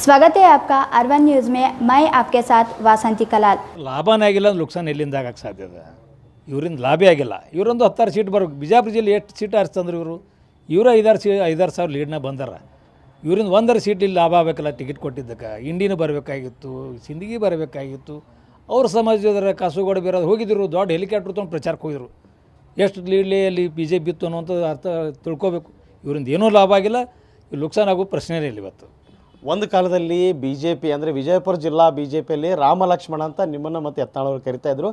स्वागत है आपका अर्बन न्यूज़ में। मैं आपके साथ वासंती कलाल। ಲಾಭನೇ ಆಗಿಲ್ಲ ಅಂದ್ರೆ ನುಕ್ಸಾನ್ ಎಲ್ಲಿಂದ ಆಗಕ್ಕೆ ಸಾಧ್ಯ ಇದೆ? ಇವರಿಂದ ಲಾಭೇ ಆಗಿಲ್ಲ. ಇವರೊಂದು 10 ಸೀಟ್ ಬರ್ಬೇಕು. ಬಿಜಾಪುರ ಜಿಲ್ಲೆ ಎಷ್ಟು ಸೀಟ್ ಆರಿಸ್ತಂದ್ರೆ ಇವರು 5,000 ಸಾವಿರ ಲೀಡ್ನ ಬಂದಾರ. ಇವರಿಂದ 1 ಸೀಟ್ ಇಲ್ಲಿ ಲಾಭ ಆಗಬೇಕಲ್ಲ. ಟಿಕೆಟ್ ಕೊಟ್ಟಿದ್ದಕ್ಕೆ ಇಂಡಿನ ಬರಬೇಕಾಗಿತ್ತು, ಸಿಂದಗಿ ಬರಬೇಕಾಗಿತ್ತು. ಅವ್ರ ಸಮಾಜದ ಕಾಸುಗೋಡು ಬೇರೆ ಹೋಗಿದ್ರು, ದೊಡ್ಡ ಹೆಲಿಕಾಪ್ಟರ್ ತೊಗೊಂಡು ಪ್ರಚಾರಕ್ಕೆ ಹೋಗಿದ್ರು. ಎಷ್ಟು ಲೀಡ್ಲಿ ಅಲ್ಲಿ ಬಿ ಜೆ ಪಿ ಇತ್ತು ಅನ್ನೋಂಥದ್ದು ಅರ್ಥ ತಿಳ್ಕೊಬೇಕು. ಇವರಿಂದ ಏನೂ ಲಾಭ ಆಗಿಲ್ಲ. ನುಕ್ಸಾನ್ ಆಗೋ ಪ್ರಶ್ನೆನೇ ಇಲ್ಲ ಇವತ್ತು. ಒಂದು ಕಾಲದಲ್ಲಿ ಬಿ ಜೆ ಪಿ ಅಂದರೆ ವಿಜಯಪುರ ಜಿಲ್ಲಾ ಬಿ ಜೆ ಪಿಯಲ್ಲಿ ರಾಮ ಲಕ್ಷ್ಮಣ ಅಂತ ನಿಮ್ಮನ್ನು ಮತ್ತು ಯತ್ನಾಳವ್ರು ಕರಿತಾ ಇದ್ರು.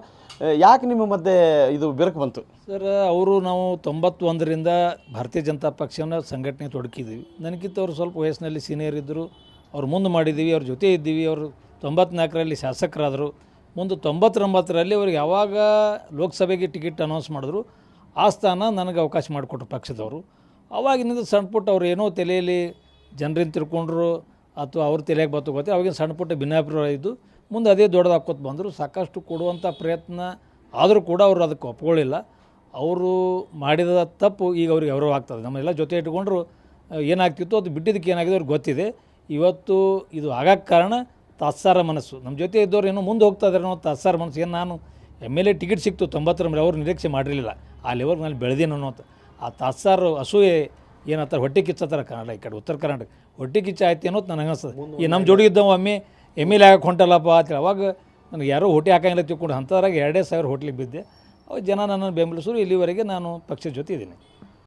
ಯಾಕೆ ನಿಮ್ಮ ಮಧ್ಯೆ ಇದು ಬಿರುಕು ಬಂತು? ಸರ್, ಅವರು ನಾವು 91ರಿಂದ ಭಾರತೀಯ ಜನತಾ ಪಕ್ಷನ ಸಂಘಟನೆ ತೊಡಕಿದ್ದೀವಿ. ನನಗಿಂತ ಅವರು ಸ್ವಲ್ಪ ವಯಸ್ಸಿನಲ್ಲಿ ಸೀನಿಯರ್ ಇದ್ದರು. ಅವ್ರು ಮುಂದೆ ಮಾಡಿದ್ದೀವಿ, ಅವ್ರ ಜೊತೆ ಇದ್ದೀವಿ. ಅವರು 94ರಲ್ಲಿ ಶಾಸಕರಾದರು. ಮುಂದೆ 99ರಲ್ಲಿ ಅವ್ರಿಗೆ ಯಾವಾಗ ಲೋಕಸಭೆಗೆ ಟಿಕೆಟ್ ಅನೌನ್ಸ್ ಮಾಡಿದ್ರು ಆ ಸ್ಥಾನ ನನಗೆ ಅವಕಾಶ ಮಾಡಿಕೊಟ್ರು ಪಕ್ಷದವರು. ಆವಾಗಿನಿಂದ ಸಣ್ಣ ಪುಟ್ಟ ಅವ್ರು ಏನೋ ತಲೆಯಲ್ಲಿ ಜನರಿಂದ ತಿಳ್ಕೊಂಡ್ರು ಅಥವಾ ಅವ್ರ ತಲೆಯಾಗಿ ಬತ್ತು ಗೊತ್ತೆ. ಅವಾಗಿನ ಸಣ್ಣ ಪುಟ್ಟ ಭಿನ್ನಾಭಿಪ್ರಾಯ ಇದ್ದು ಮುಂದೆ ಅದೇ ದೊಡ್ಡದಾಕೋತ ಬಂದರು. ಸಾಕಷ್ಟು ಕೊಡುವಂಥ ಪ್ರಯತ್ನ ಆದರೂ ಕೂಡ ಅವರು ಅದಕ್ಕೆ ಒಪ್ಕೊಳ್ಳಿಲ್ಲ. ಅವರು ಮಾಡಿದ ತಪ್ಪು ಈಗ ಅವ್ರಿಗೆ ಗೌರವ ಆಗ್ತದೆ. ನಮ್ಮೆಲ್ಲ ಜೊತೆ ಇಟ್ಕೊಂಡ್ರು ಏನಾಗ್ತಿತ್ತು ಅದು ಬಿಟ್ಟಿದ್ದಕ್ಕೆ ಏನಾಗಿದೆ ಅವ್ರಿಗೆ ಗೊತ್ತಿದೆ. ಇವತ್ತು ಇದು ಆಗಕ್ಕೆ ಕಾರಣ ತಾತ್ಸಾರ ಮನಸ್ಸು. ನಮ್ಮ ಜೊತೆ ಇದ್ದವ್ರು ಏನೋ ಮುಂದೆ ಹೋಗ್ತಾ ಇದ್ದಾರೆ ಅನ್ನೋ ತಾತ್ಸಾರ ಮನಸ್ಸು. ಏನು ನಾನು MLA ಟಿಕೆಟ್ ಸಿಕ್ತು 90ರಲ್ಲಿ, ಅವ್ರು ನಿರೀಕ್ಷೆ ಮಾಡಿರಲಿಲ್ಲ ಆ ಲೆವೆಲ್ಗೆ ನಾನು ಬೆಳೆದೇನು ಅನ್ನೋಂಥ ಆ ತಾತ್ಸಾರ ಅಸೂಯೆ ಏನಂತಾರೆ, ಹೊಟ್ಟೆ ಕಿಚ್ಚತ್ತಾರೆ ಕನ್ನಡ. ಈ ಕಡೆ ಉತ್ತರ ಕರ್ನಾಟಕ ಹೊಟ್ಟೆ ಕಿಚ್ಚ ಆಯ್ತು ಅನ್ನೋದು ನನಗೆ ಅನಿಸ್ತದೆ. ಈ ನಮ್ಮ ಜೋಡಿ ಇದ್ದವ ಒಮ್ಮೆ MLA ಆಗಕ್ಕೆ ಹೊಂಟಲ್ಲಪ್ಪ ಅಂತೇಳಿ ಅವಾಗ ನನಗೆ ಯಾರೋ ಹೋಟೆ ಹಾಕಂಗಿಲ್ಲ ತಿಳ್ಕೊಂಡು ಅಂಥದ್ರಾಗ 2,000 ಹೋಟ್ಲಿಗೆ ಬಿದ್ದೆ. ಅವಾಗ ಜನ ನನ್ನನ್ನು ಬೆಂಬಲಿಸೋರು. ಇಲ್ಲಿವರೆಗೆ ನಾನು ಪಕ್ಷದ ಜೊತೆ ಇದ್ದೀನಿ.